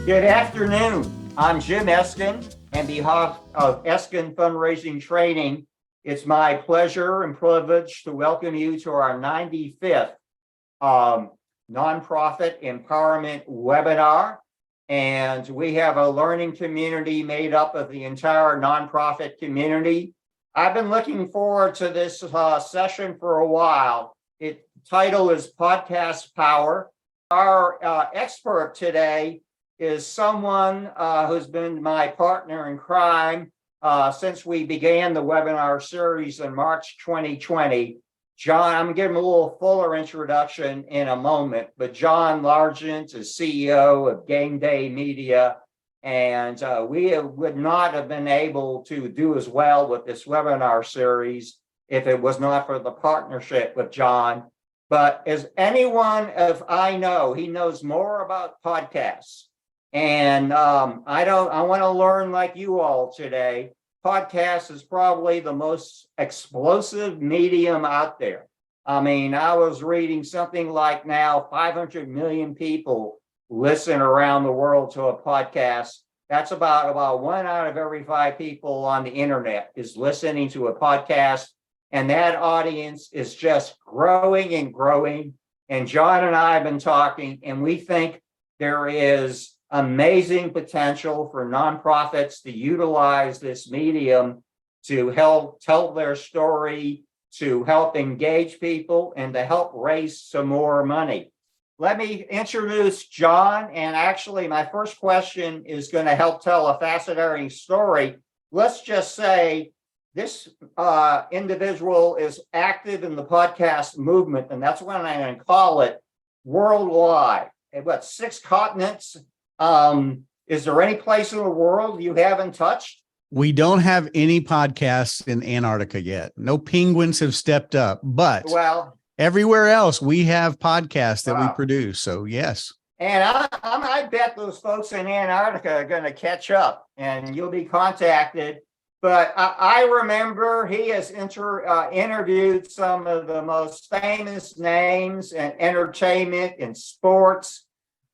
Good afternoon. I'm Jim Eskin. On behalf of Eskin Fundraising Training, it's my pleasure and privilege to welcome you to our 95th nonprofit empowerment webinar. And we have a learning community made up of the entire nonprofit community. I've been looking forward to this session for a while. Its title is Podcast Power. Our expert today is someone who's been my partner in crime since we began the webinar series in March 2020. John, I'm gonna give him a little fuller introduction in a moment, but John Largent is CEO of Gameday Media, and we would not have been able to do as well with this webinar series if it was not for the partnership with John. But as anyone of I know, he knows more about podcasts. And I want to learn like you all today. Podcast is probably the most explosive medium out there. I mean, I was reading something like now 500 million people listen around the world to a podcast. That's about 1 out of every 5 people on the internet is listening to a podcast. And that audience is just growing and growing. And John and I have been talking, and we think there is amazing potential for nonprofits to utilize this medium to help tell their story, to help engage people, and to help raise some more money. Let me introduce John. And actually, my first question is going to help tell a fascinating story. Let's just say this individual is active in the podcast movement, and that's what I'm going to call it, worldwide. What, 6 continents? Is there any place in the world you haven't touched? We don't have any podcasts in Antarctica yet. No penguins have stepped up, but everywhere else we have podcasts that we produce. So yes. And I bet those folks in Antarctica are going to catch up, and you'll be contacted. But I remember he has interviewed some of the most famous names in entertainment and sports.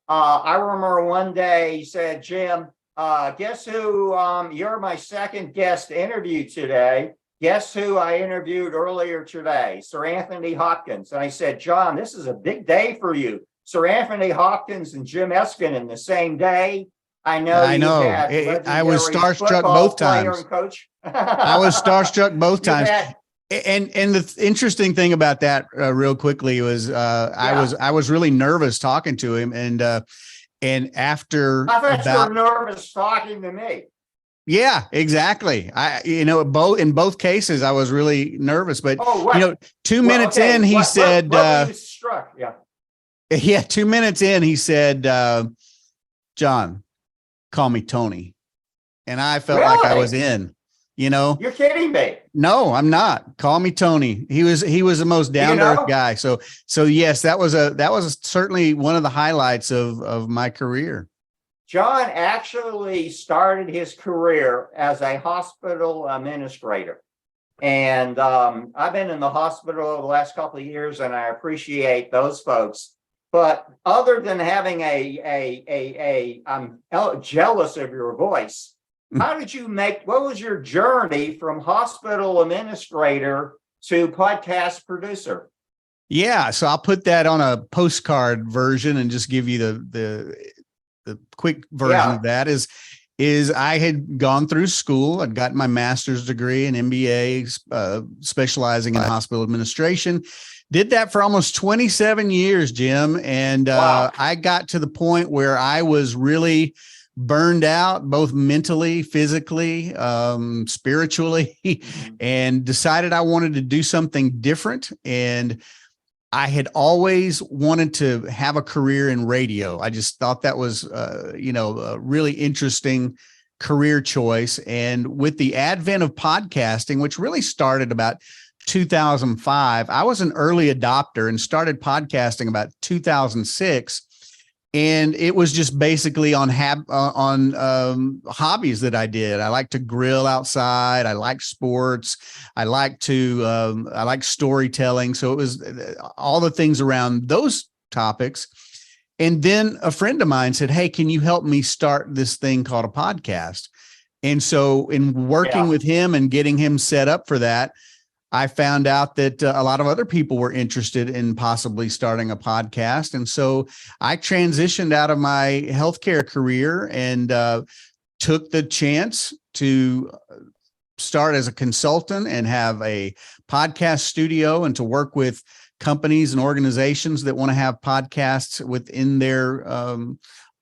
I remember one day he said, Jim, guess who, you're my second guest interview today. Guess who I interviewed earlier today? Sir Anthony Hopkins. And I said, John, this is a big day for you. Sir Anthony Hopkins and Jim Eskin in the same day. I know. I was starstruck both times. Coach. I was starstruck both times. And the interesting thing about that, real quickly, was I was really nervous talking to him, and after I thought you were nervous talking to me. Yeah, exactly. In both cases, I was really nervous. But 2 minutes in, he said, what you struck? Yeah, 2 minutes in, he said, John, call me Tony, and I felt like I was in. You're kidding me. No, I'm not. Call me Tony. He was the most down to earth guy. So yes, that was certainly one of the highlights of my career. John actually started his career as a hospital administrator. And I've been in the hospital the last couple of years, and I appreciate those folks. But other than having I'm jealous of your voice. How did you what was your journey from hospital administrator to podcast producer? Yeah, so I'll put that on a postcard version and just give you the quick version of that is I had gone through school. I'd gotten my master's degree and MBA, specializing in hospital administration. Did that for almost 27 years, Jim. And I got to the point where I was really burned out, both mentally, physically, spiritually, and decided I wanted to do something different. And I had always wanted to have a career in radio. I just thought that was, a really interesting career choice. And with the advent of podcasting, which really started about 2005, I was an early adopter and started podcasting about 2006. And it was just basically on hobbies that I did. I like to grill outside. I like sports. I like storytelling. So it was all the things around those topics. And then a friend of mine said, "Hey, can you help me start this thing called a podcast?" And so in working with him and getting him set up for that, I found out that a lot of other people were interested in possibly starting a podcast. And so I transitioned out of my healthcare career and took the chance to start as a consultant and have a podcast studio and to work with companies and organizations that want to have podcasts within their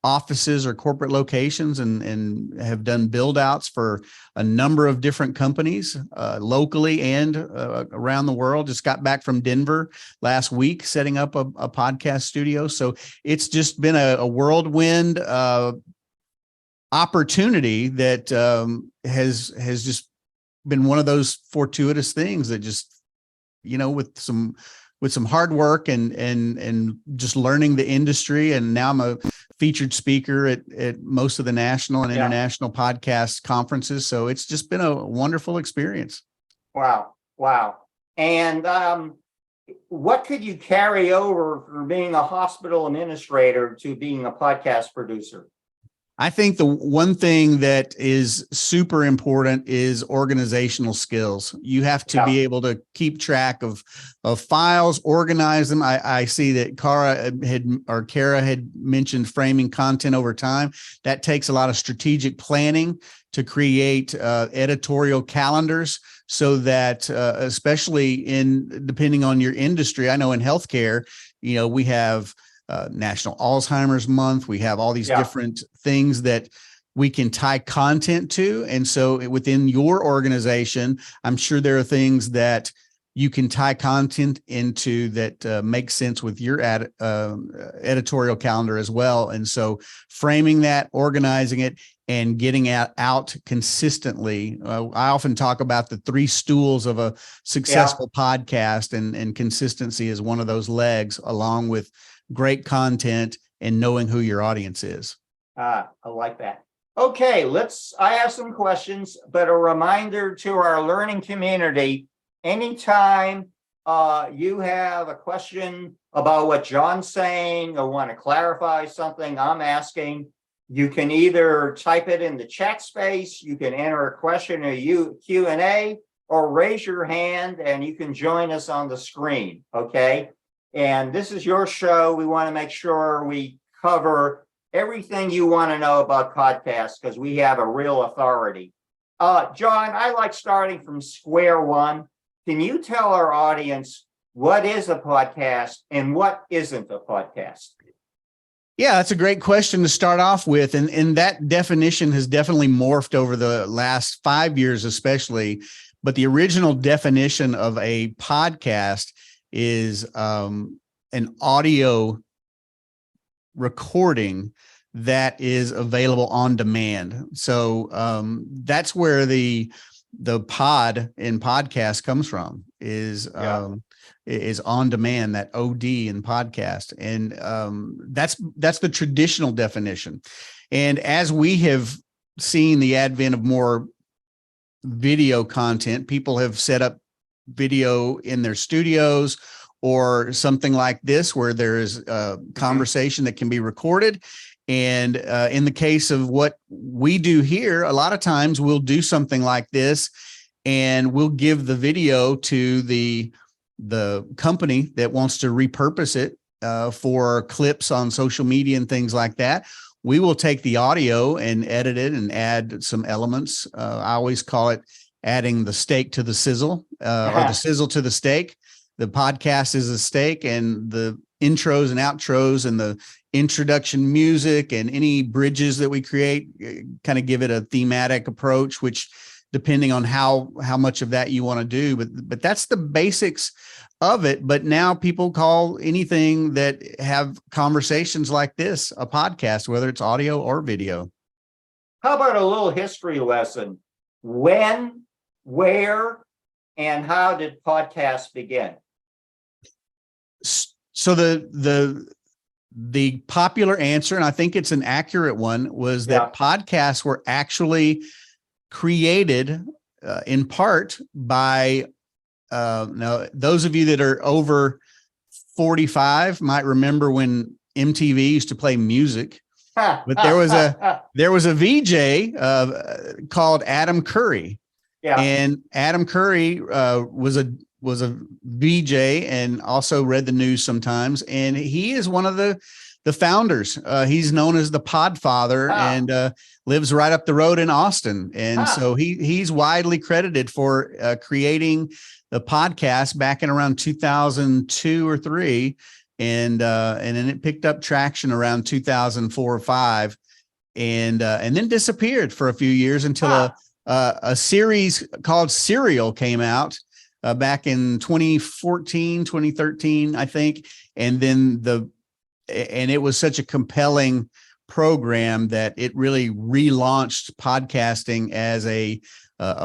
offices or corporate locations, and have done build outs for a number of different companies locally and around the world. Just got back from Denver last week setting up a podcast studio. So it's just been a whirlwind opportunity that has just been one of those fortuitous things that just, with some hard work and just learning the industry. And now I'm a featured speaker at most of the national and international podcast conferences. So it's just been a wonderful experience. Wow. And what could you carry over from being a hospital administrator to being a podcast producer? I think the one thing that is super important is organizational skills. You have to be able to keep track of files, organize them. I see that Kara had mentioned framing content over time. That takes a lot of strategic planning to create editorial calendars so that especially depending on your industry, I know in healthcare, we have National Alzheimer's Month. We have all these different things that we can tie content to. And so within your organization, I'm sure there are things that you can tie content into that make sense with your editorial calendar as well. And so framing that, organizing it, and getting out consistently. I often talk about the 3 stools of a successful podcast, and consistency is one of those legs, along with great content and knowing who your audience is. I like that. Okay, I have some questions, but a reminder to our learning community, anytime you have a question about what John's saying or want to clarify something I'm asking, you can either type it in the chat space, you can enter a question or Q&A, or raise your hand and you can join us on the screen, okay? And this is your show. We want to make sure we cover everything you want to know about podcasts because we have a real authority. John, I like starting from square one. Can you tell our audience what is a podcast and what isn't a podcast? Yeah, that's a great question to start off with. And that definition has definitely morphed over the last 5 years, especially. But the original definition of a podcast is an audio recording that is available on demand. So that's where the pod in podcast comes from, is on demand, that OD in podcast. And that's the traditional definition. And as we have seen the advent of more video content, people have set up video in their studios or something like this, where there is a conversation that can be recorded. And in the case of what we do here, a lot of times we'll do something like this and we'll give the video to the company that wants to repurpose it for clips on social media and things like that. We will take the audio and edit it and add some elements. I always call it adding the steak to the sizzle, or the sizzle to the steak. The podcast is a steak, and the intros and outros and the introduction music and any bridges that we create kind of give it a thematic approach, which depending on how much of that you want to do, but that's the basics of it. But now people call anything that have conversations like this a podcast, whether it's audio or video. How about a little history lesson? When, where, and how did podcasts begin? So the popular answer, and I think it's an accurate one, was that podcasts were actually created in part by now those of you that are over 45 might remember when MTV used to play music, but there was a VJ called Adam Curry. Yeah. And Adam Curry was a VJ and also read the news sometimes. And he is one of the founders. He's known as the Podfather and lives right up the road in Austin. And so he's widely credited for creating the podcast back in around 2002 or 3. And then it picked up traction around 2004 or 5 and then disappeared for a few years until a series called Serial came out back in 2014, 2013, I think. And then it was such a compelling program that it really relaunched podcasting as a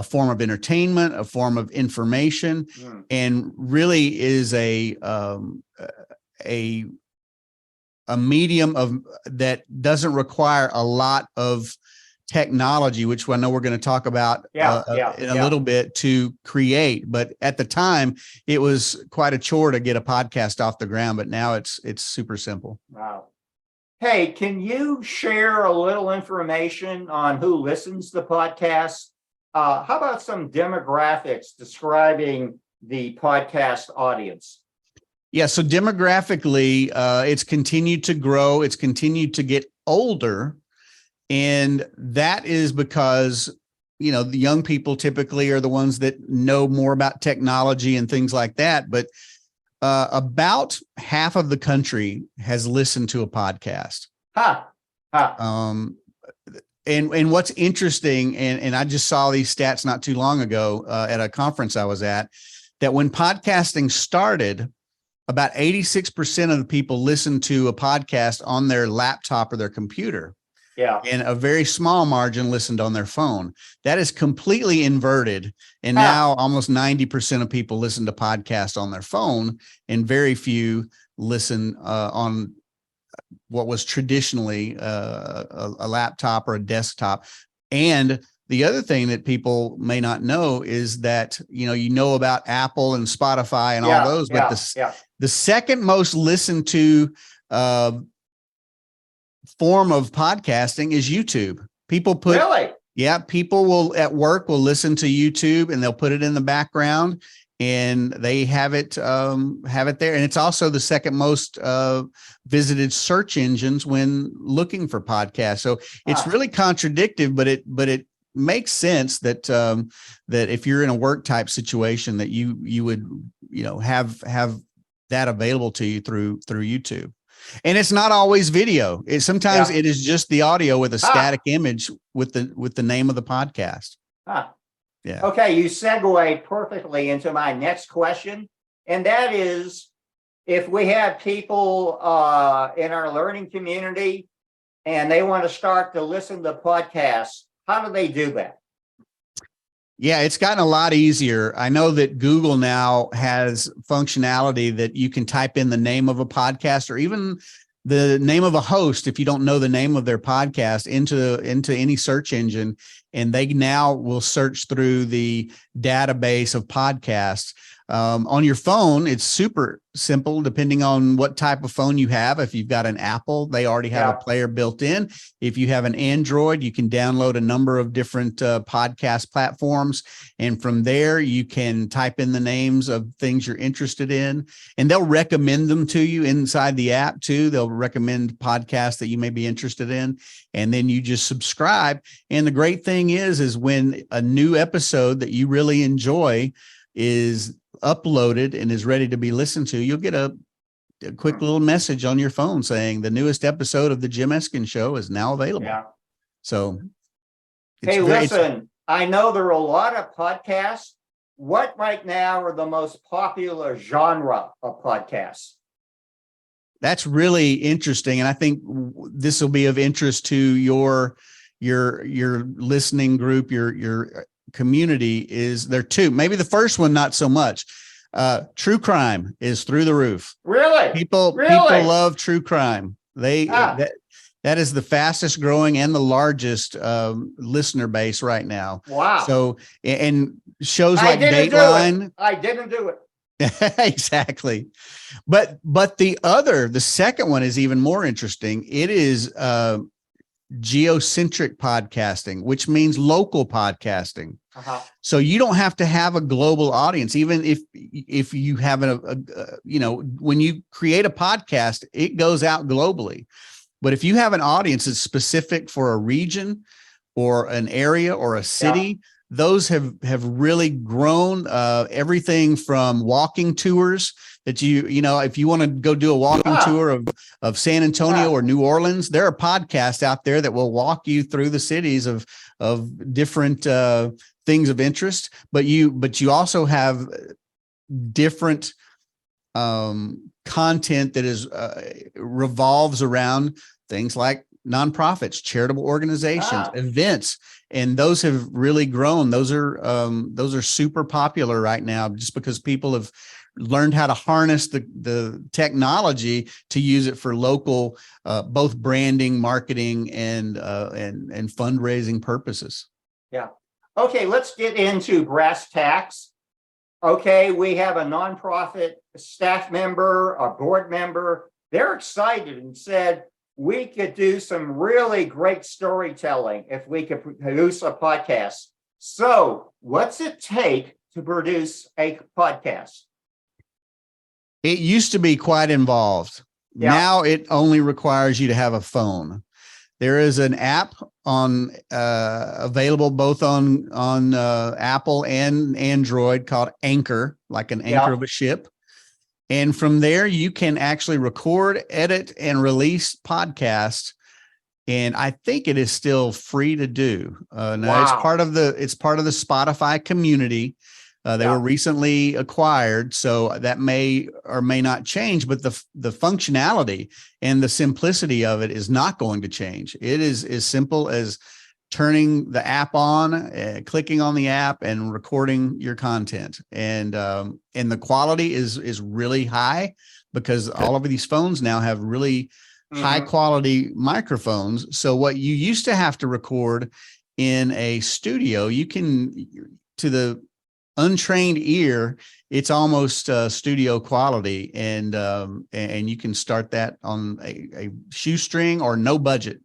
form of entertainment, a form of information, and really is a medium that doesn't require a lot of technology, which I know we're going to talk about in a little bit, to create. But at the time, it was quite a chore to get a podcast off the ground. But now it's super simple. Wow. Hey, can you share a little information on who listens to podcasts? How about some demographics describing the podcast audience? Yeah, so demographically, it's continued to grow. It's continued to get older. And that is because, the young people typically are the ones that know more about technology and things like that. But about half of the country has listened to a podcast. And what's interesting, and I just saw these stats not too long ago at a conference I was at, that when podcasting started, about 86% of the people listened to a podcast on their laptop or their computer. Yeah. And a very small margin listened on their phone. That is completely inverted. And now almost 90% of people listen to podcasts on their phone, and very few listen on what was traditionally a laptop or a desktop. And the other thing that people may not know is that, you know about Apple and Spotify and all those, but the second most listened to form of podcasting is YouTube. People will at work will listen to YouTube and they'll put it in the background and they have it there. And it's also the second most visited search engines when looking for podcasts. So it's really contradictory, but it makes sense that that if you're in a work type situation that you would have that available to you through YouTube. And it's not always video. Sometimes it is just the audio with a static image with the name of the podcast. Yeah. Okay, you segued perfectly into my next question, and that is, if we have people in our learning community and they want to start to listen to podcasts, how do they do that? Yeah, it's gotten a lot easier. I know that Google now has functionality that you can type in the name of a podcast or even the name of a host, if you don't know the name of their podcast, into any search engine, and they now will search through the database of podcasts. On your phone, it's super simple, depending on what type of phone you have. If you've got an Apple, they already have a player built in. If you have an Android, you can download a number of different podcast platforms. And from there, you can type in the names of things you're interested in, and they'll recommend them to you inside the app too. They'll recommend podcasts that you may be interested in, and then you just subscribe. And the great thing is when a new episode that you really enjoy is uploaded and is ready to be listened to, you'll get a quick little message on your phone saying the newest episode of the Jim Eskin Show is now available. Yeah. So, listen, I know there are a lot of podcasts. What right now are the most popular genre of podcasts? That's really interesting, and I think this will be of interest to your listening group, your community. Is there two? Maybe the first one, not so much. True crime is through the roof. Really? People love true crime. That is the fastest growing and the largest listener base right now. Wow. So, and shows like Dateline. I didn't do it. Exactly. But the second one is even more interesting. It is geocentric podcasting, which means local podcasting. Uh-huh. So you don't have to have a global audience, even if you have when you create a podcast, it goes out globally. But if you have an audience that's specific for a region or an area or a city, those have really grown. Everything from walking tours that if you want to go do a walking tour of San Antonio or New Orleans, there are podcasts out there that will walk you through the cities of different things of interest. But you also have different content that is revolves around things like nonprofits, charitable organizations, events, and those have really grown. Those are super popular right now, just because people have learned how to harness the technology to use it for local, both branding, marketing, and fundraising purposes. Yeah. Okay, let's get into brass tacks. Okay, we have a nonprofit staff member, a board member. They're excited and said, we could do some really great storytelling if we could produce a podcast. So what's it take to produce a podcast? It used to be quite involved. Yeah. Now it only requires you to have a phone. There is an app available both on Apple and Android called Anchor, like an anchor of a ship. And from there, you can actually record, edit, and release podcasts. And I think it is still free to do. Now it's part of the Spotify community. They were recently acquired, so that may or may not change, but the functionality and the simplicity of it is not going to change. It is as simple as turning the app on, clicking on the app, and recording your content. And the quality is really high, because all of these phones now have really high quality microphones. So what you used to have to record in a studio, you can, to the untrained ear, it's almost studio quality, and you can start that on a shoestring or no budget.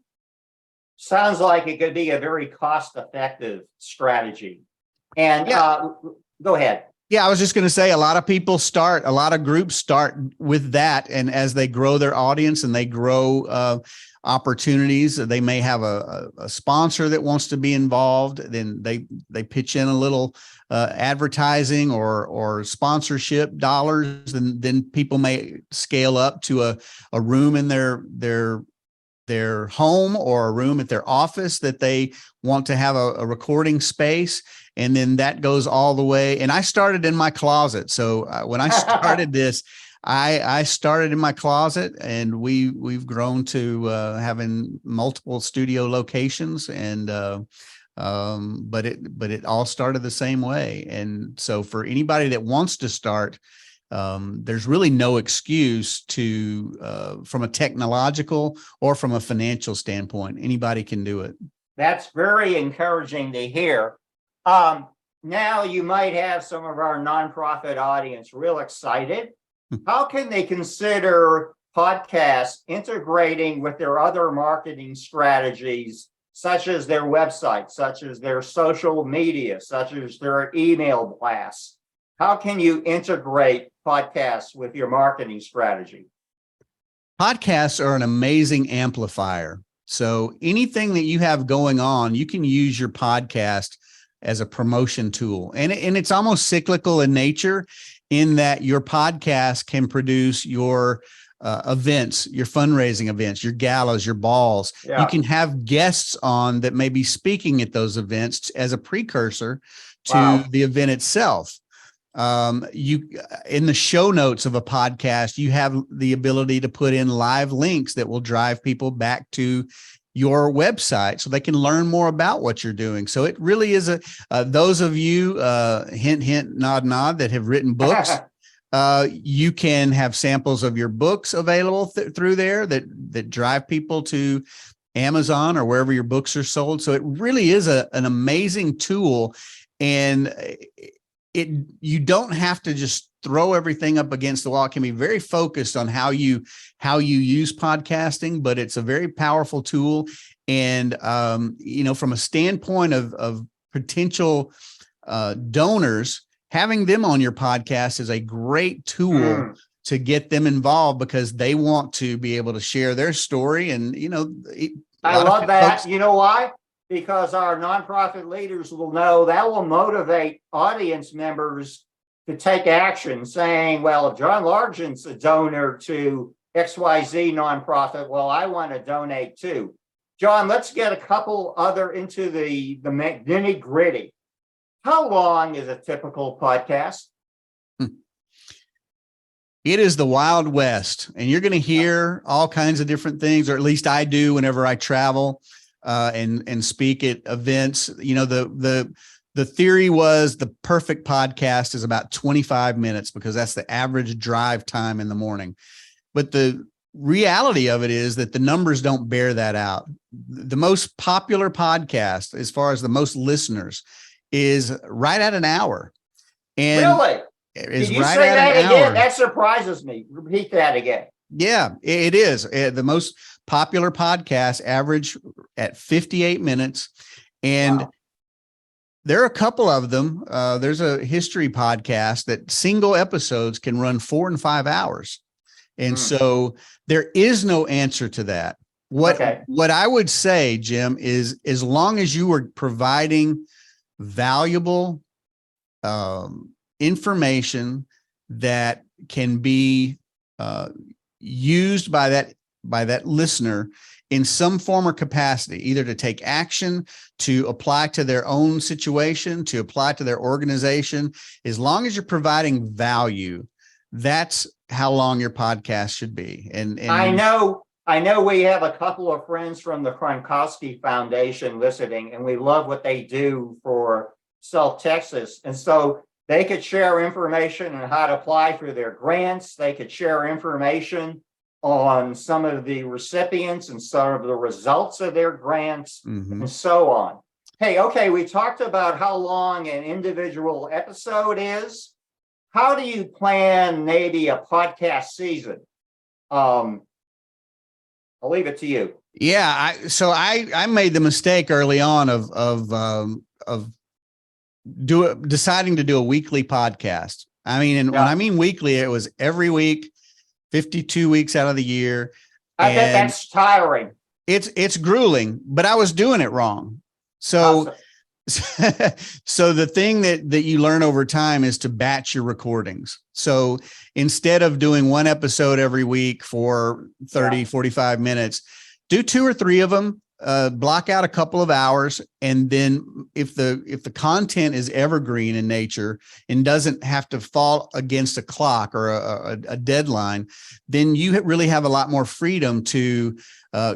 Sounds like it could be a very cost-effective strategy. And go ahead. Yeah, I was just going to say, a lot of groups start with that, and as they grow their audience and they grow opportunities, they may have a sponsor that wants to be involved. Then they pitch in a little advertising or sponsorship dollars, and then people may scale up to a room in their home or a room at their office that they want to have a recording space. And then that goes all the way. And I started in my closet. So when I started this, I started in my closet, and we've grown to having multiple studio locations, and but it all started the same way. And so for anybody that wants to start, there's really no excuse to from a technological or from a financial standpoint. Anybody can do it. That's very encouraging to hear. Now you might have some of our nonprofit audience real excited. How can they consider podcasts integrating with their other marketing strategies, such as their website, such as their social media, such as their email blasts? How can you integrate podcasts with your marketing strategy? Podcasts are an amazing amplifier. So anything that you have going on, you can use your podcast as a promotion tool. And it's almost cyclical in nature, in that your podcast can produce your events, your fundraising events, your galas, your balls. You can have guests on that may be speaking at those events as a precursor to the event itself. You, in the show notes of a podcast, you have the ability to put in live links that will drive people back to your website so they can learn more about what you're doing. So it really is those of you, hint, hint, nod, nod, that have written books, you can have samples of your books available through there that drive people to Amazon or wherever your books are sold. So it really is an amazing tool. And you don't have to just throw everything up against the wall. It can be very focused on how you use podcasting, but it's a very powerful tool. And, from a standpoint of potential donors, having them on your podcast is a great tool to get them involved, because they want to be able to share their story. And, I love that. You know why? Because our nonprofit leaders will know that will motivate audience members to take action, saying, well, if John Largent's a donor to XYZ nonprofit, well, I want to donate too. John, let's get a couple other into the nitty gritty. How long is a typical podcast? It is the Wild West, and you're going to hear all kinds of different things, or at least I do whenever I travel and speak at events. The theory was the perfect podcast is about 25 minutes, because that's the average drive time in the morning. But the reality of it is that the numbers don't bear that out. The most popular podcast, as far as the most listeners, is right at an hour. And really? Is Did you right say at that an again? hour. That surprises me. Repeat that again. Yeah, it is. The most popular podcast average at 58 minutes. And there are a couple of them. There's a history podcast that single episodes can run 4 and 5 hours. And so there is no answer to that. What I would say, Jim, is as long as you are providing valuable information that can be used by that listener in some form or capacity, either to take action, to apply to their own situation, to apply to their organization, as long as you're providing value, that's how long your podcast should be. And I know we have a couple of friends from the Kronkowski Foundation listening, and we love what they do for South Texas. And so they could share information on how to apply for their grants. They could share information on some of the recipients and some of the results of their grants and so on. Hey, okay, we talked about how long an individual episode is. How do you plan maybe a podcast season? I'll leave it to you. Yeah, I made the mistake early on of deciding to do a weekly podcast. I mean, and when I mean weekly, it was every week, 52 weeks out of the year. I bet that's tiring. It's grueling, but I was doing it wrong. So, so the thing that you learn over time is to batch your recordings. So instead of doing one episode every week for 30, 45 minutes, do 2 or 3 of them. Block out a couple of hours, and then if the content is evergreen in nature and doesn't have to fall against a clock or a deadline, then you really have a lot more freedom to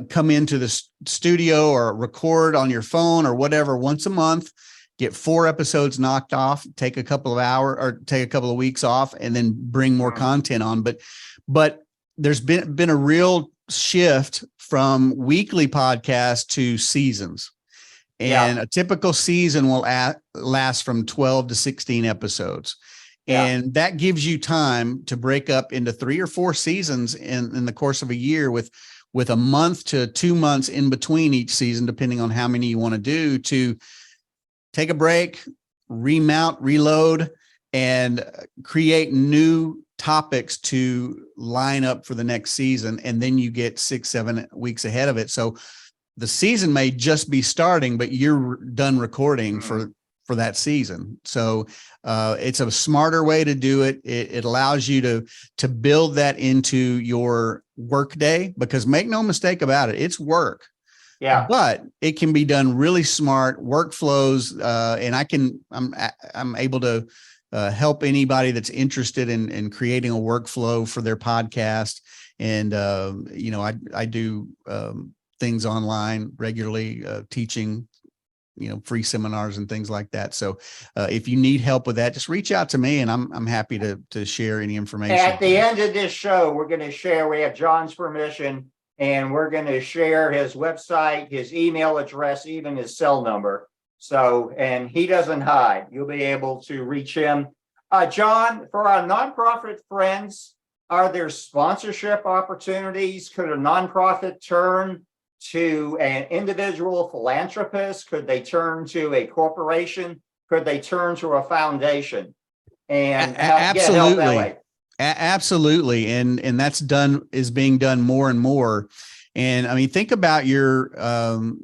come into the studio or record on your phone or whatever once a month, get 4 episodes knocked off, take a couple of hours or take a couple of weeks off, and then bring more content on. But there's been a real shift from weekly podcasts to seasons, and a typical season will last from 12 to 16 episodes. And that gives you time to break up into 3 or 4 seasons in the course of a year, with a month to 2 months in between each season, depending on how many you want to do, to take a break, remount, reload, and create new topics to line up for the next season. And then you get 6-7 weeks ahead of it. So the season may just be starting, but you're done recording for that season. So it's a smarter way to do it. It allows you to build that into your work day, because make no mistake about it, it's work. Yeah, but it can be done really smart workflows. And I'm able to help anybody that's interested in creating a workflow for their podcast. And, I do things online regularly, teaching, free seminars and things like that. So if you need help with that, just reach out to me, and I'm happy to share any information. At the end of this show, we're going to share, we have John's permission, and we're going to share his website, his email address, even his cell number. So, and he doesn't hide. You'll be able to reach him. John, for our nonprofit friends, are there sponsorship opportunities? Could a nonprofit turn to an individual philanthropist? Could they turn to a corporation? Could they turn to a foundation and get help that way? Absolutely. And that's is being done more and more. And I mean, think about your,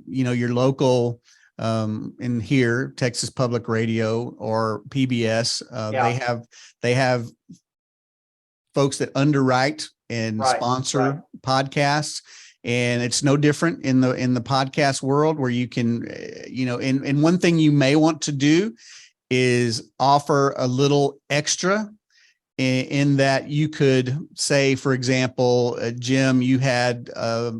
your local, in here, Texas Public Radio or PBS. They have folks that underwrite and sponsor podcasts. And it's no different in the podcast world where you can, and one thing you may want to do is offer a little extra in that you could say, for example, Jim, you had a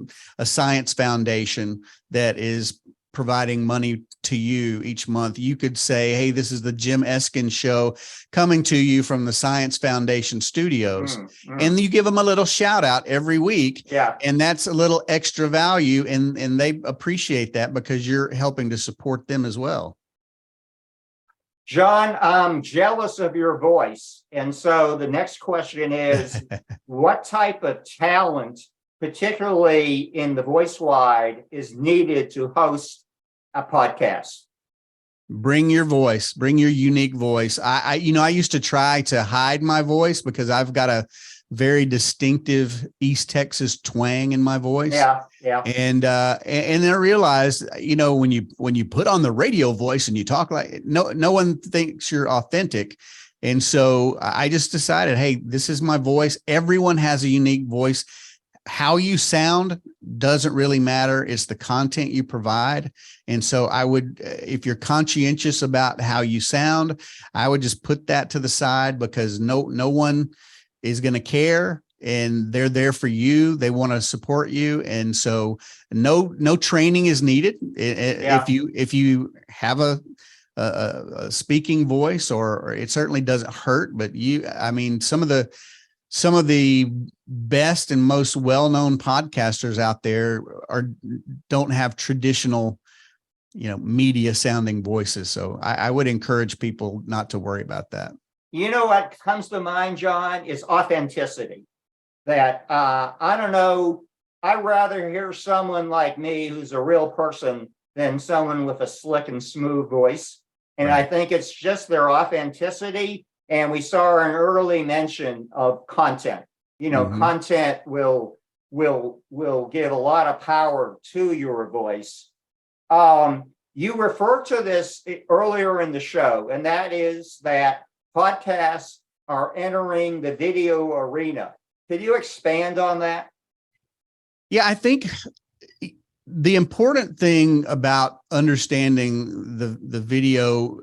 science foundation that is providing money to you each month. You could say, hey, this is the Jim Eskin Show coming to you from the Science Foundation studios. And you give them a little shout out every week. Yeah. And that's a little extra value. And they appreciate that because you're helping to support them as well. John, I'm jealous of your voice. And so the next question is, what type of talent, particularly in the voice wide, is needed to host a podcast? Bring your voice, bring your unique voice. I used to try to hide my voice because I've got a very distinctive East Texas twang in my voice. Yeah. And then I realized, when you put on the radio voice and you talk like no one thinks you're authentic. And so I just decided, hey, this is my voice. Everyone has a unique voice. How you sound doesn't really matter. It's the content you provide. And so I would, if you're conscientious about how you sound, I would just put that to the side because no one is going to care, and they're there for you. They want to support you. And so no training is needed. If you have a speaking voice, or it certainly doesn't hurt, but some of the best and most well-known podcasters out there don't have traditional, media sounding voices. So I would encourage people not to worry about that. You know what comes to mind, John, is authenticity. That I don't know, I'd rather hear someone like me who's a real person than someone with a slick and smooth voice. And I think it's just their authenticity. And we saw an early mention of content. Content will give a lot of power to your voice. You referred to this earlier in the show, and that is that podcasts are entering the video arena. Could you expand on that? Yeah, I think the important thing about understanding the video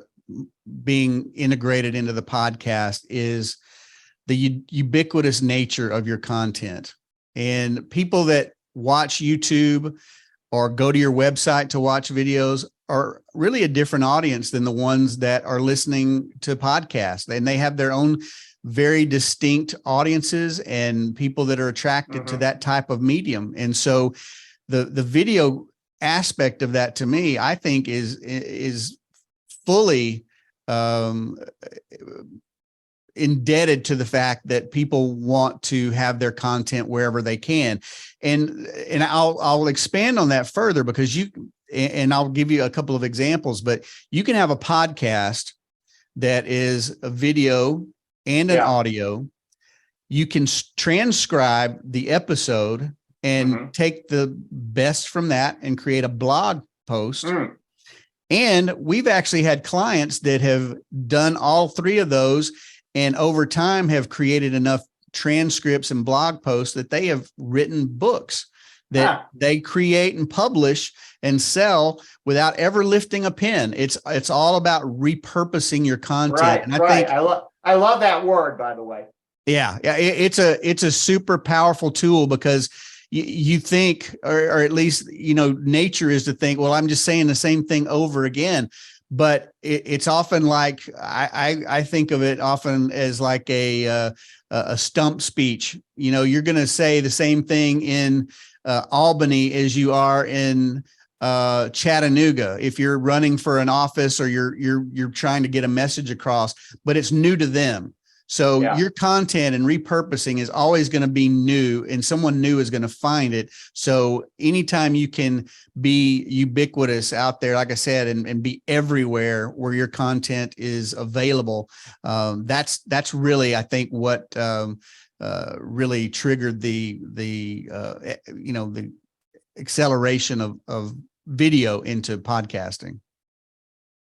being integrated into the podcast is the ubiquitous nature of your content. And people that watch YouTube or go to your website to watch videos are really a different audience than the ones that are listening to podcasts. And they have their own very distinct audiences and people that are attracted to that type of medium. And so the video aspect of that, to me, I think is fully indebted to the fact that people want to have their content wherever they can. And I'll expand on that further because and I'll give you a couple of examples, but you can have a podcast that is a video and an audio. You can transcribe the episode and take the best from that and create a blog post. And we've actually had clients that have done all three of those, and over time have created enough transcripts and blog posts that they have written books that they create and publish and sell without ever lifting a pen. It's all about repurposing your content. Right, and I think I love that word, by the way. Yeah, it's a super powerful tool because you think, or at least, nature is to think, well, I'm just saying the same thing over again. But it's often like, I think of it often as like a stump speech. You're going to say the same thing in Albany as you are in Chattanooga, if you're running for an office or you're trying to get a message across, but it's new to them. So your content and repurposing is always going to be new, and someone new is going to find it. So anytime you can be ubiquitous out there, like I said, and be everywhere where your content is available, that's really, I think, what really triggered the acceleration of video into podcasting.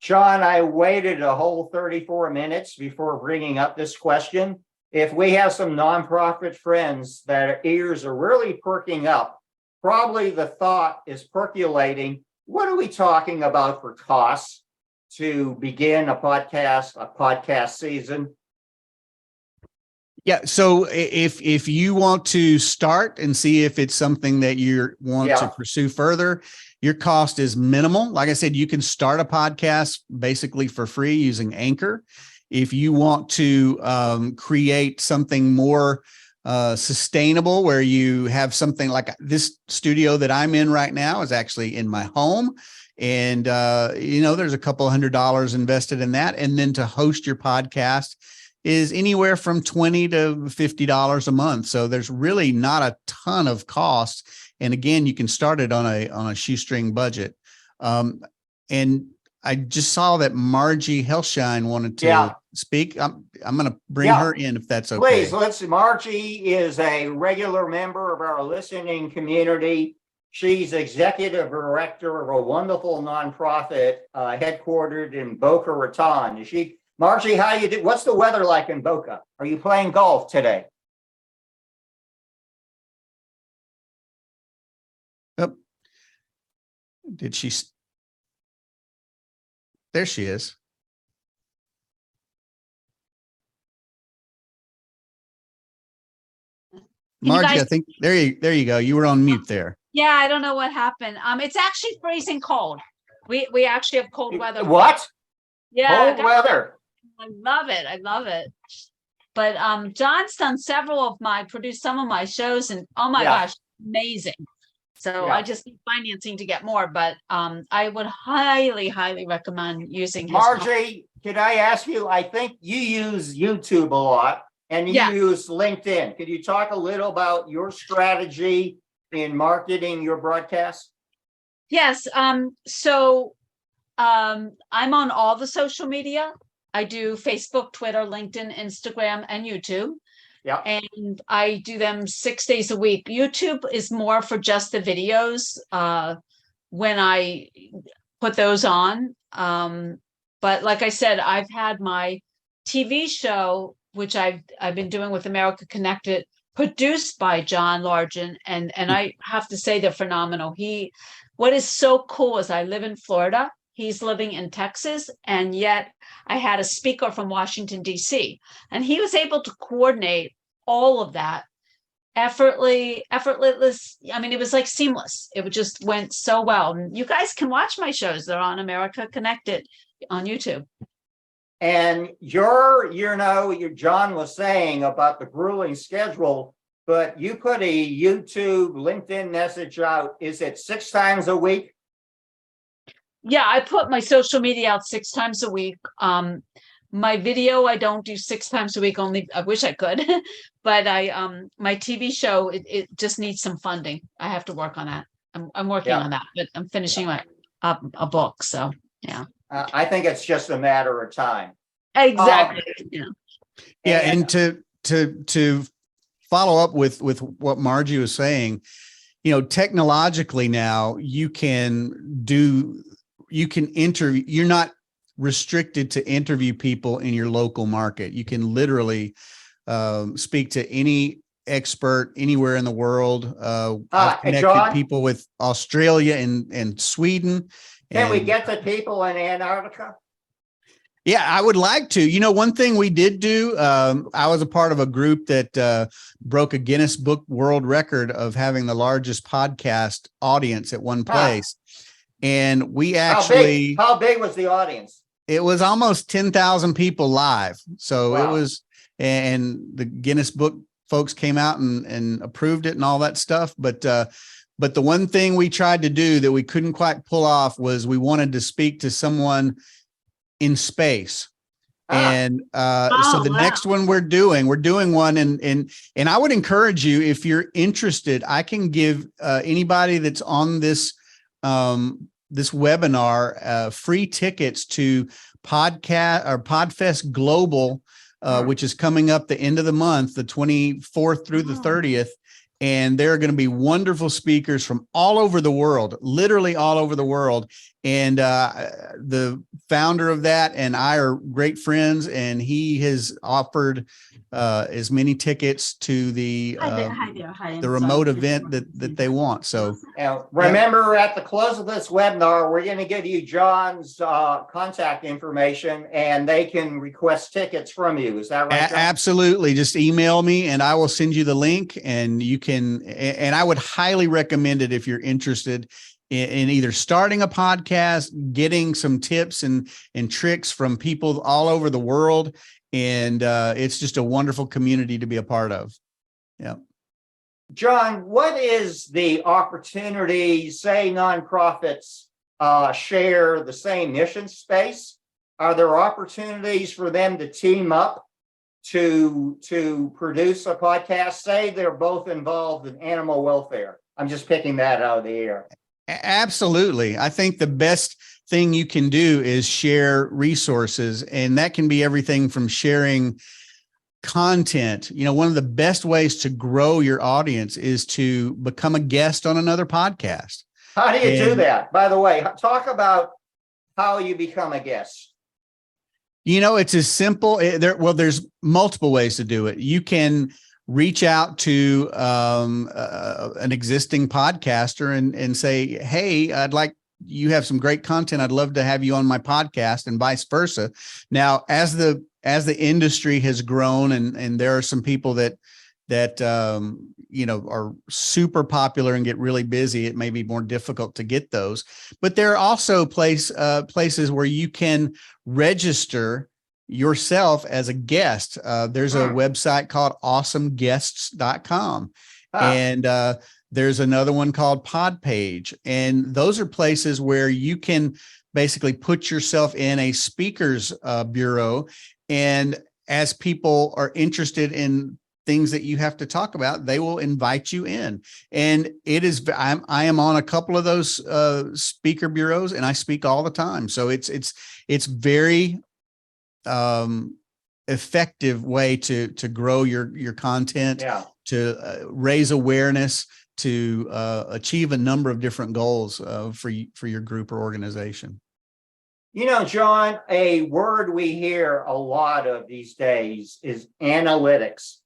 John, I waited a whole 34 minutes before bringing up this question. If we have some nonprofit friends that ears are really perking up, probably the thought is percolating. What are we talking about for costs to begin a podcast season? Yeah. So if you want to start and see if it's something that you want to pursue further, your cost is minimal. Like I said, you can start a podcast basically for free using Anchor. If you want to create something more sustainable, where you have something like this studio that I'm in right now is actually in my home. And, there's a couple $100 invested in that. And then to host your podcast is anywhere from $20 to $50 a month. So there's really not a ton of cost. And again, you can start it on a shoestring budget. And I just saw that Margie Hellshine wanted to speak. I'm going to bring her in if that's okay. Please, Margie is a regular member of our listening community. She's executive director of a wonderful nonprofit headquartered in Boca Raton. Margie, how you do? What's the weather like in Boca? Are you playing golf today? Oh, did she? There she is. Margie, I think there you go. You were on mute there. Yeah, I don't know what happened. It's actually freezing cold. We actually have cold weather. What? Yeah, cold weather. I love it. I love it. But John's produced some of my shows, and oh my gosh, amazing. So I just need financing to get more, but I would highly recommend using his. Margie, could I ask you, I think you use YouTube a lot and you use LinkedIn. Could you talk a little about your strategy in marketing your broadcast? Yes. So I'm on all the social media. I do Facebook, Twitter, LinkedIn, Instagram, and YouTube. Yeah. And I do them 6 days a week. YouTube is more for just the videos when I put those on. But like I said, I've had my TV show, which I've been doing with America Connected, produced by John Largent, and I have to say they're phenomenal. What is so cool is I live in Florida. He's living in Texas, and yet I had a speaker from Washington, D.C., and he was able to coordinate all of that effortless. I mean, it was like seamless. It just went so well. And you guys can watch my shows. They're on America Connected on YouTube. And John was saying about the grueling schedule, but you put a YouTube, LinkedIn message out. Is it 6 times a week? Yeah, I put my social media out 6 times a week. My video, I don't do 6 times a week, only I wish I could, but my TV show, it just needs some funding. I have to work on that. I'm working on that, but I'm finishing a book. So, yeah. I think it's just a matter of time. Exactly. And to follow up with what Margie was saying, technologically now you're not restricted to interview people in your local market. You can literally speak to any expert anywhere in the world. I've connected people with Australia and Sweden. Can we get to people in Antarctica? Yeah, I would like to. One thing we did do, I was a part of a group that broke a Guinness Book World Record of having the largest podcast audience at one place. And we actually... How big was the audience? It was almost 10,000 people live. So Wow. It was, and the Guinness Book folks came out and approved it and all that stuff. But But the one thing we tried to do that we couldn't quite pull off was we wanted to speak to someone in space. And so the next one we're doing one, and I would encourage you, if you're interested, I can give anybody that's on this this webinar free tickets to Podfest Global, which is coming up the end of the month, the 24th through the 30th. And there are going to be wonderful speakers from all over the world, literally all over the world. And the founder of that and I are great friends, and he has offered as many tickets to the remote event that they want. So now, remember, at the close of this webinar, we're going to give you John's contact information, and they can request tickets from you. Is that right, John? Absolutely. Just email me and I will send you the link, and you can, and I would highly recommend it if you're interested in either starting a podcast, getting some tips and tricks from people all over the world. And it's just a wonderful community to be a part of. Yeah. John, what is the opportunity, say nonprofits share the same mission space? Are there opportunities for them to team up to produce a podcast? Say they're both involved in animal welfare. I'm just picking that out of the air. Absolutely. I think the best thing you can do is share resources, and that can be everything from sharing content. You know, one of the best ways to grow your audience is to become a guest on another podcast. How do you do that? By the way, talk about how you become a guest. You know, it's as simple. There's multiple ways to do it. You can reach out to an existing podcaster and say, hey, you have some great content. I'd love to have you on my podcast, and vice versa. Now, as the industry has grown, and there are some people that you know, are super popular and get really busy, it may be more difficult to get those. But there are also places where you can register yourself as a guest. There's a website called awesomeguests.com. And there's another one called Podpage. And those are places where you can basically put yourself in a speaker's bureau. And as people are interested in things that you have to talk about, they will invite you in. And I am on a couple of those speaker bureaus, and I speak all the time. So it's very effective way to grow your content, to raise awareness, to achieve a number of different goals for your group or organization. You know, John, a word we hear a lot of these days is analytics.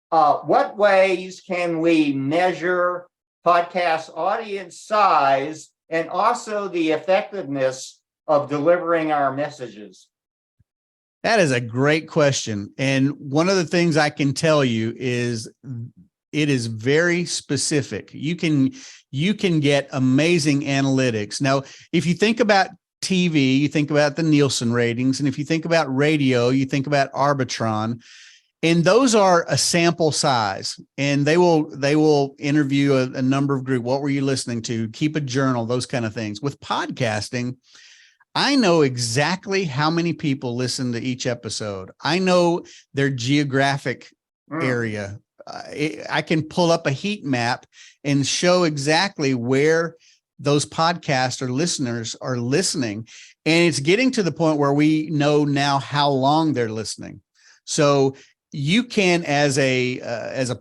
What ways can we measure podcast audience size and also the effectiveness of delivering our messages? That is a great question. And one of the things I can tell you is it is very specific. You can get amazing analytics. Now, if you think about TV, you think about the Nielsen ratings. And if you think about radio, you think about Arbitron. And those are a sample size, and they will interview a number of groups. What were you listening to? Keep a journal, those kind of things. With podcasting, I know exactly how many people listen to each episode. I know their geographic area. I can pull up a heat map and show exactly where those podcasts or listeners are listening. And it's getting to the point where we know now how long they're listening. So you can, as a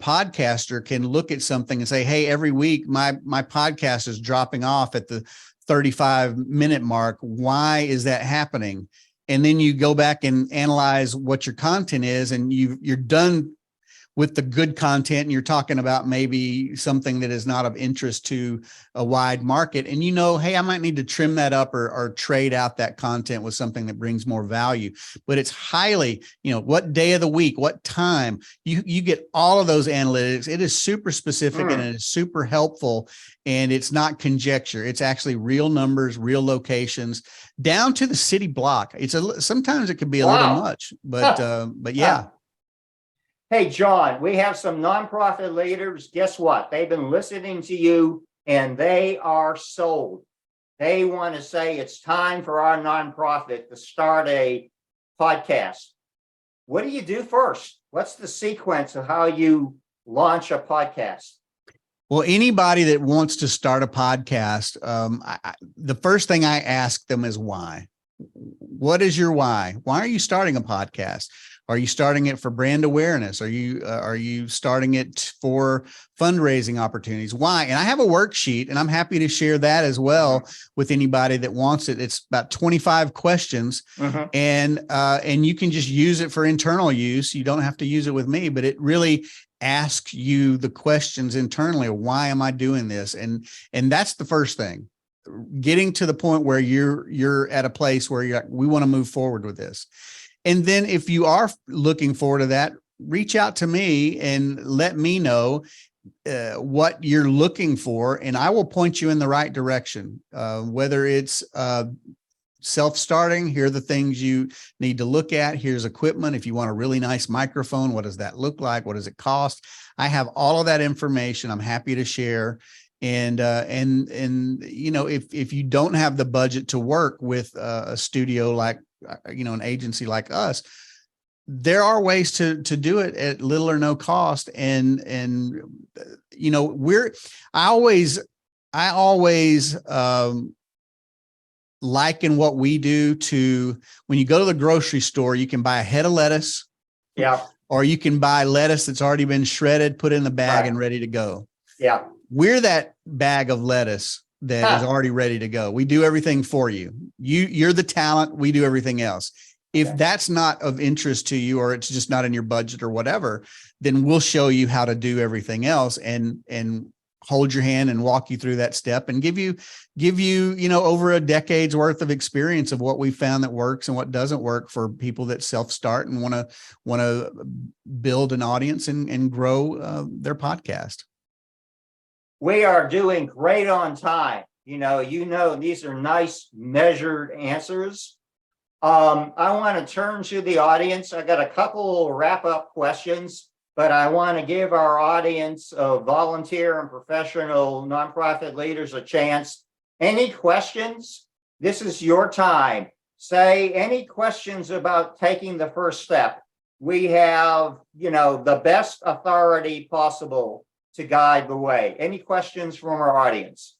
podcaster, can look at something and say, hey, every week my podcast is dropping off at the 35-minute mark. Why is that happening? And then you go back and analyze what your content is, and you're done with the good content, and you're talking about maybe something that is not of interest to a wide market. And you know, hey, I might need to trim that up or trade out that content with something that brings more value. But it's highly, you know, what day of the week, what time, you get all of those analytics. It is super specific and it is super helpful. And it's not conjecture. It's actually real numbers, real locations, down to the city block. Sometimes it could be a little much, but yeah. Hey, John, we have some nonprofit leaders. Guess what? They've been listening to you and they are sold. They want to say it's time for our nonprofit to start a podcast. What do you do first? What's the sequence of how you launch a podcast? Well, anybody that wants to start a podcast, the first thing I ask them is why. What is your why? Why are you starting a podcast? Are you starting it for brand awareness? Are you starting it for fundraising opportunities? Why? And I have a worksheet, and I'm happy to share that as well with anybody that wants it. It's about 25 questions, and you can just use it for internal use. You don't have to use it with me, but it really asks you the questions internally. Why am I doing this? And that's the first thing. Getting to the point where you're at a place where you're like, we want to move forward with this. And then if you are looking forward to that, reach out to me and let me know what you're looking for, and I will point you in the right direction. Whether it's self-starting, here are the things you need to look at. Here's equipment. If you want a really nice microphone, what does that look like? What does it cost? I have all of that information. I'm happy to share. And you know, if you don't have the budget to work with a studio like, you know, an agency like us, there are ways to do it at little or no cost. And you know, I always liken what we do to when you go to the grocery store, you can buy a head of lettuce, or you can buy lettuce that's already been shredded, put in the bag, and ready to go. We're that bag of lettuce that is already ready to go. We do everything for you. You're the talent. We do everything else. If that's not of interest to you, or it's just not in your budget or whatever, then we'll show you how to do everything else and hold your hand and walk you through that step and give you, you know, over a decade's worth of experience of what we found that works and what doesn't work for people that self-start and want to build an audience and grow their podcast. We are doing great on time. You know, these are nice measured answers. I want to turn to the audience. I got a couple wrap-up questions, but I want to give our audience of volunteer and professional nonprofit leaders a chance. Any questions? This is your time. Say any questions about taking the first step. We have, you know, the best authority possible to guide the way. Any questions from our audience?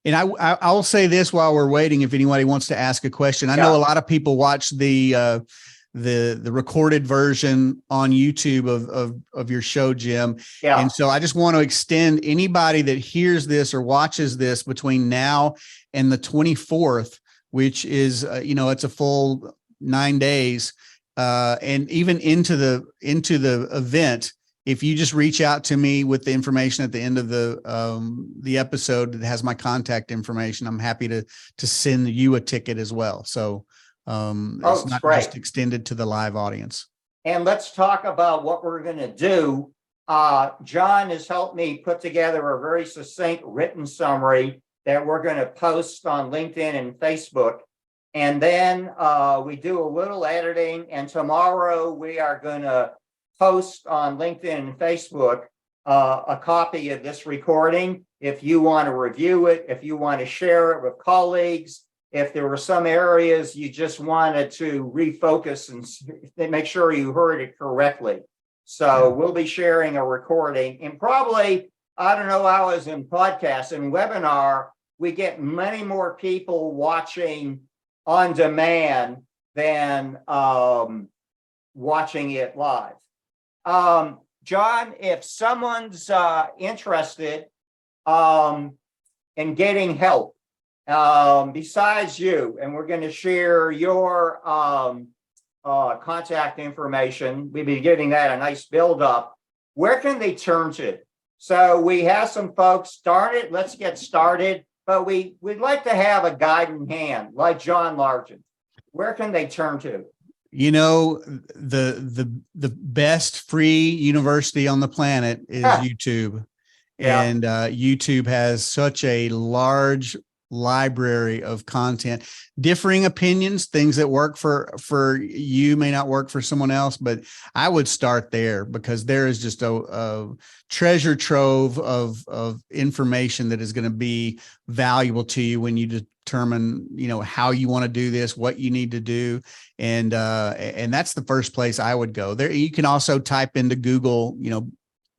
And I'll say this while we're waiting, if anybody wants to ask a question. I know a lot of people watch the recorded version on YouTube of your show, Jim. And so I just want to extend anybody that hears this or watches this between now and the 24th, which is, you know, it's a full 9 days. And even into the event, if you just reach out to me with the information at the end of the episode that has my contact information, I'm happy to send you a ticket as well. So it's not just extended to the live audience. And let's talk about what we're going to do. John has helped me put together a very succinct written summary that we're going to post on LinkedIn and Facebook. And then we do a little editing, and tomorrow we are going to post on LinkedIn and Facebook a copy of this recording. If you want to review it, if you want to share it with colleagues, if there were some areas you just wanted to refocus and make sure you heard it correctly. So we'll be sharing a recording, and probably, I don't know how it's in podcasts and webinar, we get many more people watching on demand than watching it live. John, if someone's interested in getting help besides you, and we're going to share your contact information, we'll be giving that a nice build up. Where can they turn to? So we have some folks, darn it, let's get started. But we'd like to have a guiding hand like John Largent. Where can they turn to? You know, the best free university on the planet is YouTube. And YouTube has such a large library of content, differing opinions, things that work for you may not work for someone else, but I would start there because there is just a treasure trove of information that is going to be valuable to you when you determine, how you want to do this, what you need to do. And that's the first place I would go. There, you can also type into Google,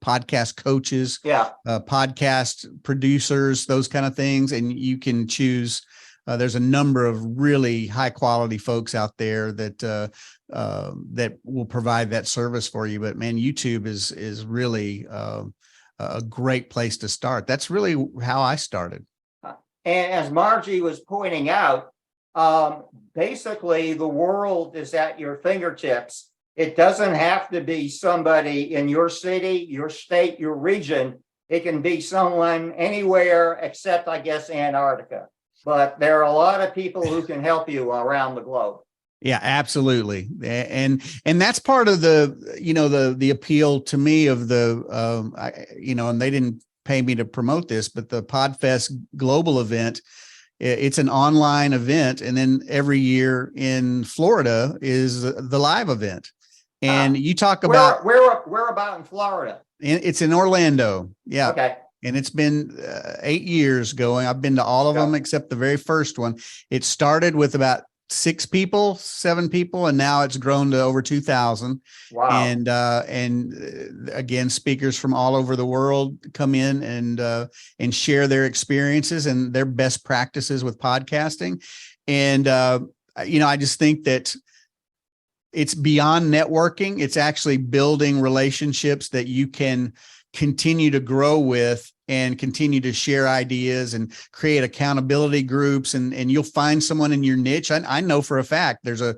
podcast coaches, podcast producers, those kind of things. And you can choose, there's a number of really high quality folks out there that will provide that service for you. But man, YouTube is really a great place to start. That's really how I started. And as Margie was pointing out, basically the world is at your fingertips. It doesn't have to be somebody in your city, your state, your region. It can be someone anywhere except, I guess, Antarctica. But there are a lot of people who can help you around the globe. Yeah, absolutely. And that's part of the appeal to me of and they didn't pay me to promote this, but the PodFest global event, it's an online event. And then every year in Florida is the live event. And you talk about where about in Florida? It's in Orlando. Yeah. Okay. And it's been 8 years going. I've been to all of them except the very first one. It started with about 7 people, and now it's grown to over 2,000. Wow. And again, speakers from all over the world come in and share their experiences and their best practices with podcasting. And I just think that it's beyond networking. It's actually building relationships that you can continue to grow with and continue to share ideas and create accountability groups. And you'll find someone in your niche. I know for a fact there's a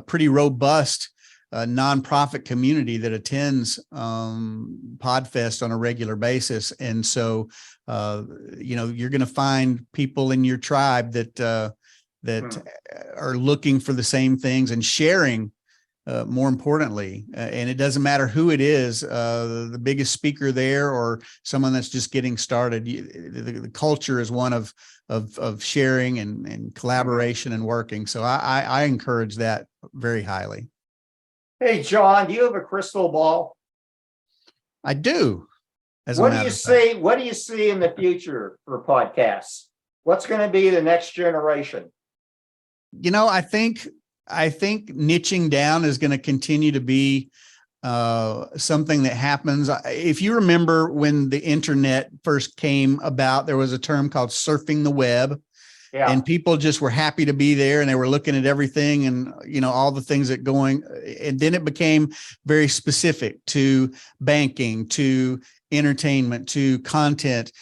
pretty robust nonprofit community that attends PodFest on a regular basis. And so, you're going to find people in your tribe that are looking for the same things and sharing, more importantly, and it doesn't matter who it is, the biggest speaker there or someone that's just getting started. The culture is one of sharing and collaboration and working. So I encourage that very highly. Hey, John, do you have a crystal ball? I do. What do you see? What do you see in the future for podcasts? What's going to be the next generation? I think niching down is going to continue to be something that happens. If you remember when the internet first came about, there was a term called surfing the web. Yeah. And people just were happy to be there and they were looking at everything and, all the things that going. And then it became very specific to banking, to entertainment, to content.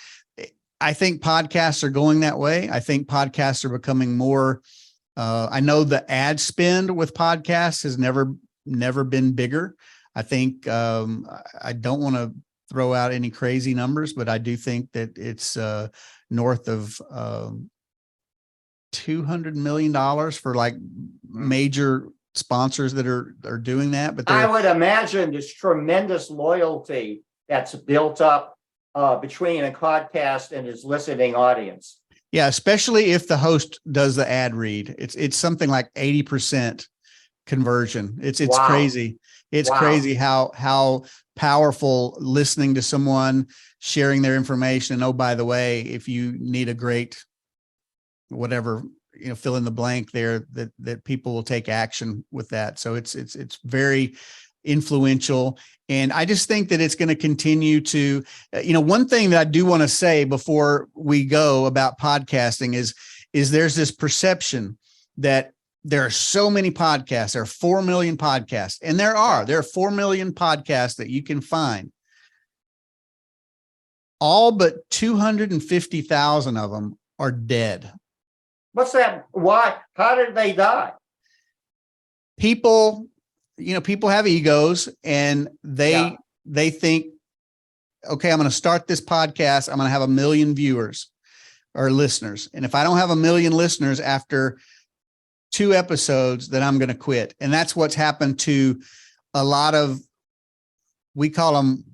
I think podcasts are going that way. I think podcasts are becoming more. I know the ad spend with podcasts has never been bigger. I think I don't want to throw out any crazy numbers, but I do think that it's north of $200 million for like major sponsors that are doing that. But I would imagine there's tremendous loyalty that's built up between a podcast and his listening audience. Yeah, especially if the host does the ad read. It's something like 80% conversion. It's wow. Crazy. It's wow. Crazy how powerful listening to someone sharing their information. And oh, by the way, if you need a great whatever, fill in the blank there, that people will take action with that. So it's very influential. And I just think that it's going to continue to, one thing that I do want to say before we go about podcasting is there's this perception that there are so many podcasts, there are 4 million podcasts, and there are 4 million podcasts that you can find. All but 250,000 of them are dead. What's that? Why? How did they die? People have egos and they think, okay, I'm going to start this podcast. I'm going to have 1 million viewers or listeners. And if I don't have 1 million listeners after 2 episodes, then I'm going to quit. And that's what's happened to a lot of, we call them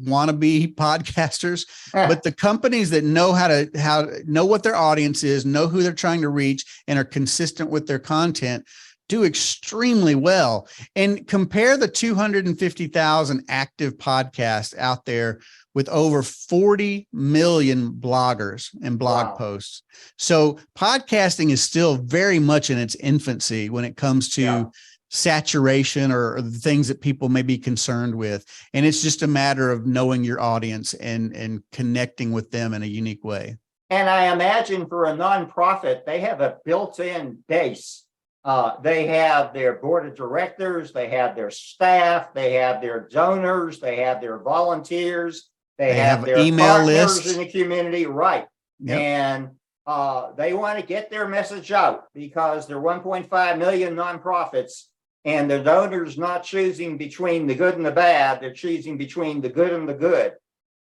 wannabe podcasters, but the companies that know how know what their audience is, know who they're trying to reach, and are consistent with their content do extremely well. And compare the 250,000 active podcasts out there with over 40 million bloggers and blog posts. So podcasting is still very much in its infancy when it comes to saturation or the things that people may be concerned with. And it's just a matter of knowing your audience and connecting with them in a unique way. And I imagine for a nonprofit, they have a built-in base. They have their board of directors, they have their staff, they have their donors, they have their volunteers, they have their email partners lists in the community, right? Yep. And they want to get their message out because they're 1.5 million nonprofits, and the donors not choosing between the good and the bad, they're choosing between the good and the good.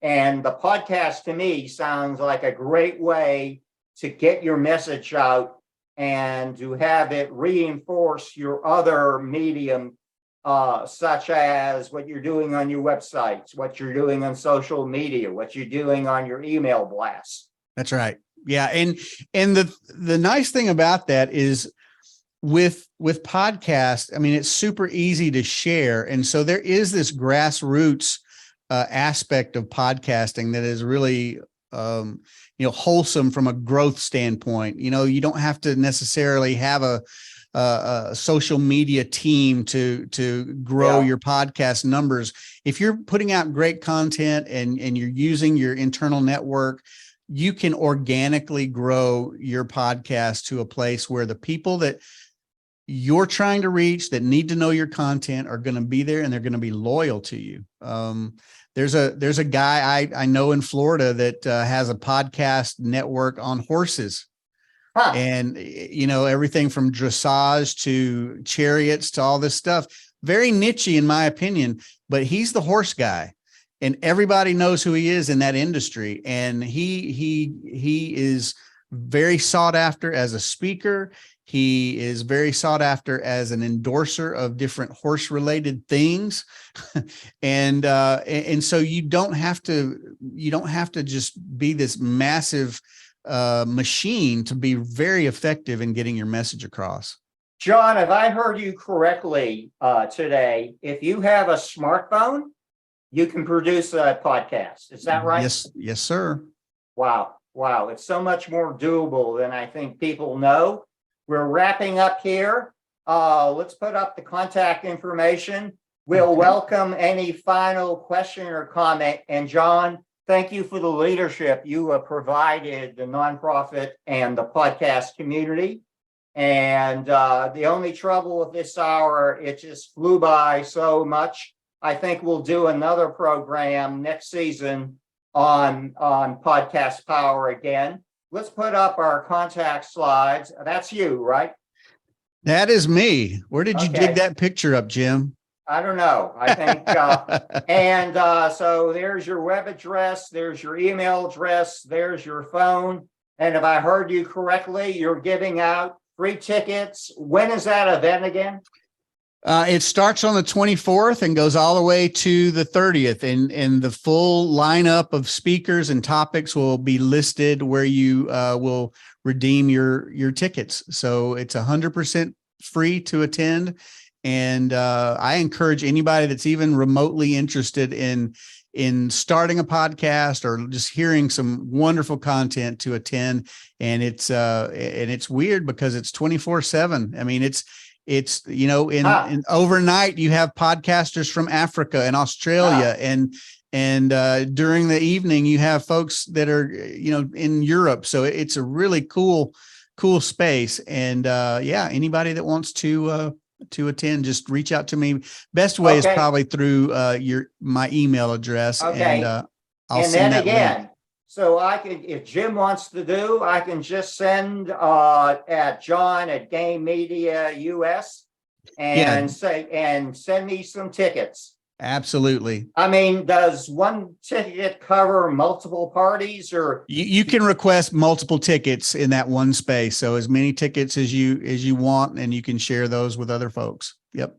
And the podcast to me sounds like a great way to get your message out and to have it reinforce your other medium, such as what you're doing on your websites, what you're doing on social media, what you're doing on your email blasts. That's right. Yeah. And the nice thing about that is with podcasts, I mean, it's super easy to share. And so there is this grassroots aspect of podcasting that is really, wholesome from a growth standpoint. You don't have to necessarily have a social media team to grow your podcast numbers. If you're putting out great content and you're using your internal network, you can organically grow your podcast to a place where the people that you're trying to reach that need to know your content are going to be there and they're going to be loyal to you. There's a guy I know in Florida that has a podcast network on horses. And, everything from dressage to chariots to all this stuff, very niche-y in my opinion, but he's the horse guy and everybody knows who he is in that industry. And he is very sought after as a speaker. He is very sought after as an endorser of different horse related things. And so you don't have to just be this massive machine to be very effective in getting your message across. John, if I heard you correctly today, if you have a smartphone, you can produce a podcast. Is that right? Yes, sir. Wow. It's so much more doable than I think people know. We're wrapping up here. Let's put up the contact information. We'll welcome any final question or comment. And John, thank you for the leadership you have provided the nonprofit and the podcast community. And the only trouble with this hour, it just flew by so much. I think we'll do another program next season on Podcast Power again. Let's put up our contact slides. That's you, right? That is me. Where did you dig that picture up, Jim? I don't know. I think, and so there's your web address, there's your email address, there's your phone. And if I heard you correctly, you're giving out free tickets. When is that event again? It starts on the 24th and goes all the way to the 30th. And the full lineup of speakers and topics will be listed where you will redeem your tickets. So it's 100% free to attend. And I encourage anybody that's even remotely interested in starting a podcast or just hearing some wonderful content to attend. And it's weird because it's 24/7. I mean, it's in overnight you have podcasters from Africa and Australia and during the evening you have folks that are in Europe. So it's a really cool space. And anybody that wants to attend, just reach out to me. Best way is probably through my email address. And I'll send that again link. So I can, if Jim wants to do, I can just send at John at Gameday US and send me some tickets. Absolutely. I mean, does one ticket cover multiple parties, or you can request multiple tickets in that one space? So as many tickets as you want, and you can share those with other folks. Yep.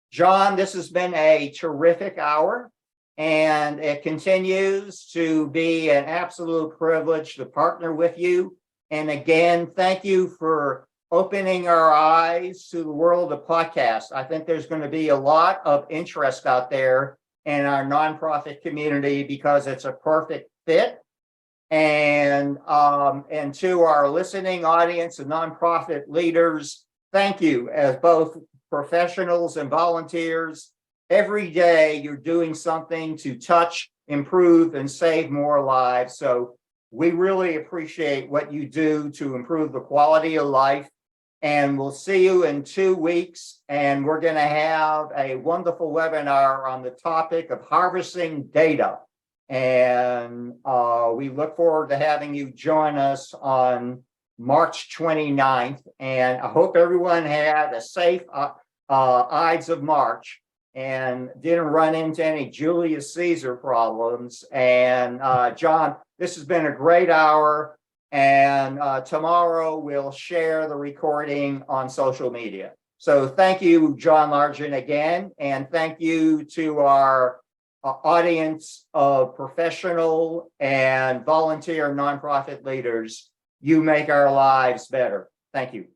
John, this has been a terrific hour. And it continues to be an absolute privilege to partner with you. And again, thank you for opening our eyes to the world of podcasts. I think there's going to be a lot of interest out there in our nonprofit community because it's a perfect fit. And to our listening audience and nonprofit leaders, thank you as both professionals and volunteers. Every day you're doing something to touch, improve, and save more lives. So we really appreciate what you do to improve the quality of life. And we'll see you in 2 weeks. And we're going to have a wonderful webinar on the topic of harvesting data. And we look forward to having you join us on March 29th. And I hope everyone had a safe Ides of March and didn't run into any Julius Caesar problems. And John, this has been a great hour. And tomorrow we'll share the recording on social media. So thank you, John Largent, again. And thank you to our audience of professional and volunteer nonprofit leaders. You make our lives better. Thank you.